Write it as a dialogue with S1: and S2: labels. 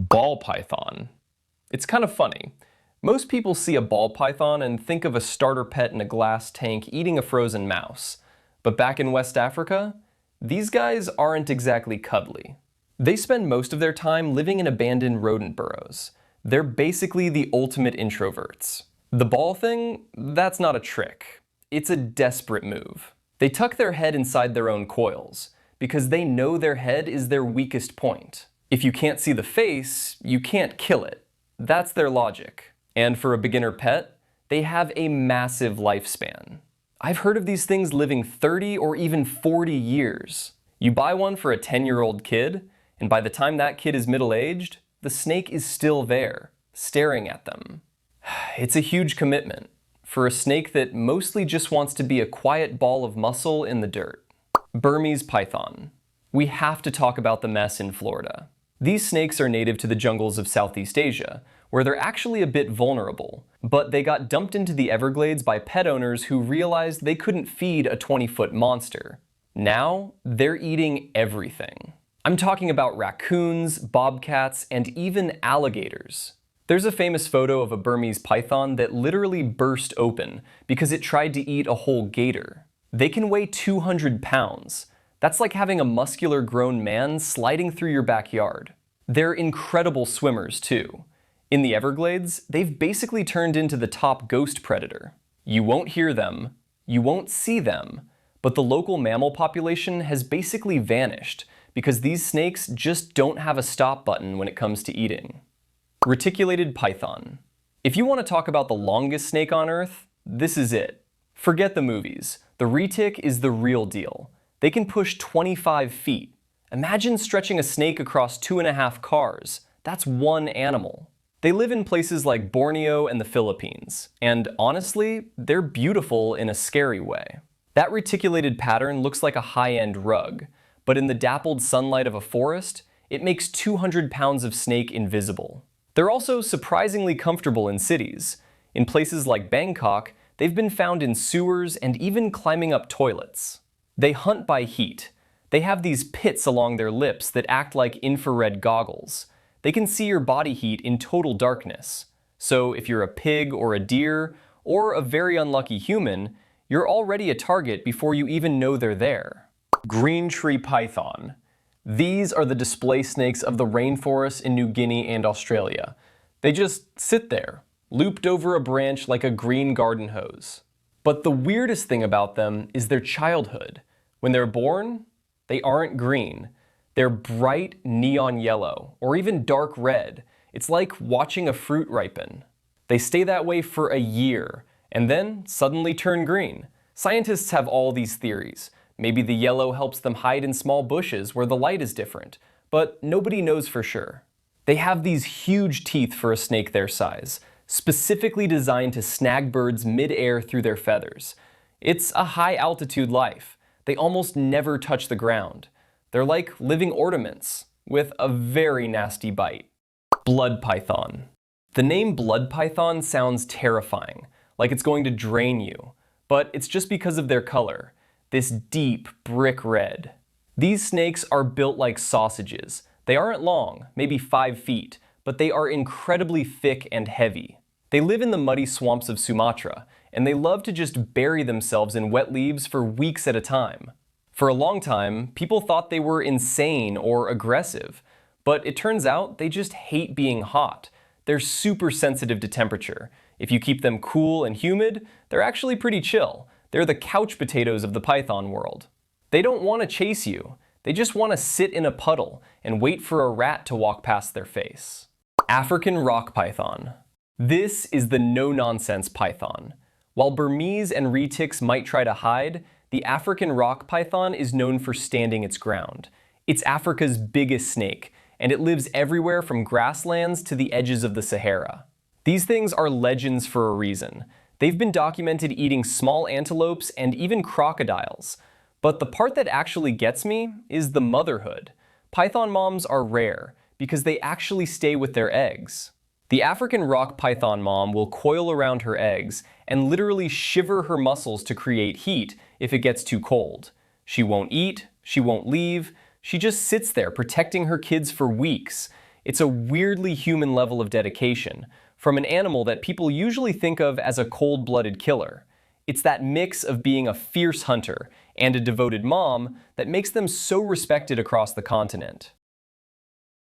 S1: Ball python. It's kind of funny. Most people see a ball python and think of a starter pet in a glass tank eating a frozen mouse. But back in West Africa, these guys aren't exactly cuddly. They spend most of their time living in abandoned rodent burrows. They're basically the ultimate introverts. The ball thing, that's not a trick. It's a desperate move. They tuck their head inside their own coils, because they know their head is their weakest point. If you can't see the face, you can't kill it. That's their logic. And for a beginner pet, they have a massive lifespan. I've heard of these things living 30 or even 40 years. You buy one for a 10-year-old kid, and by the time that kid is middle-aged, the snake is still there, staring at them. It's a huge commitment for a snake that mostly just wants to be a quiet ball of muscle in the dirt. Burmese Python. We have to talk about the mess in Florida. These snakes are native to the jungles of Southeast Asia, where they're actually a bit vulnerable, but they got dumped into the Everglades by pet owners who realized they couldn't feed a 20-foot monster. Now, they're eating everything. I'm talking about raccoons, bobcats, and even alligators. There's a famous photo of a Burmese python that literally burst open because it tried to eat a whole gator. They can weigh 200 pounds. That's like having a muscular grown man sliding through your backyard. They're incredible swimmers too. In the Everglades, they've basically turned into the top ghost predator. You won't hear them, you won't see them, but the local mammal population has basically vanished because these snakes just don't have a stop button when it comes to eating. Reticulated Python. If you want to talk about the longest snake on Earth, this is it. Forget the movies. The retic is the real deal. They can push 25 feet. Imagine stretching a snake across 2.5 cars. That's one animal. They live in places like Borneo and the Philippines, and honestly, they're beautiful in a scary way. That reticulated pattern looks like a high-end rug, but in the dappled sunlight of a forest, it makes 200 pounds of snake invisible. They're also surprisingly comfortable in cities. In places like Bangkok, they've been found in sewers and even climbing up toilets. They hunt by heat. They have these pits along their lips that act like infrared goggles. They can see your body heat in total darkness. So if you're a pig or a deer, or a very unlucky human, you're already a target before you even know they're there. Green tree python. These are the display snakes of the rainforests in New Guinea and Australia. They just sit there, looped over a branch like a green garden hose. But the weirdest thing about them is their childhood. When they're born, they aren't green. They're bright neon yellow, or even dark red. It's like watching a fruit ripen. They stay that way for a year, and then suddenly turn green. Scientists have all these theories. Maybe the yellow helps them hide in small bushes where the light is different, but nobody knows for sure. They have these huge teeth for a snake their size, specifically designed to snag birds mid-air through their feathers. It's a high-altitude life. They almost never touch the ground. They're like living ornaments, with a very nasty bite. Blood python. The name blood python sounds terrifying, like it's going to drain you, but it's just because of their color, this deep brick red. These snakes are built like sausages. They aren't long, maybe 5 feet, but they are incredibly thick and heavy. They live in the muddy swamps of Sumatra, and they love to just bury themselves in wet leaves for weeks at a time. For a long time, people thought they were insane or aggressive, but it turns out they just hate being hot. They're super sensitive to temperature. If you keep them cool and humid, they're actually pretty chill. They're the couch potatoes of the python world. They don't want to chase you. They just want to sit in a puddle and wait for a rat to walk past their face. African rock python. This is the no-nonsense python. While Burmese and retics might try to hide, the African rock python is known for standing its ground. It's Africa's biggest snake, and it lives everywhere from grasslands to the edges of the Sahara. These things are legends for a reason. They've been documented eating small antelopes and even crocodiles. But the part that actually gets me is the motherhood. Python moms are rare because they actually stay with their eggs. The African rock python mom will coil around her eggs and literally shiver her muscles to create heat if it gets too cold. She won't eat, she won't leave, she just sits there protecting her kids for weeks. It's a weirdly human level of dedication from an animal that people usually think of as a cold-blooded killer. It's that mix of being a fierce hunter and a devoted mom that makes them so respected across the continent.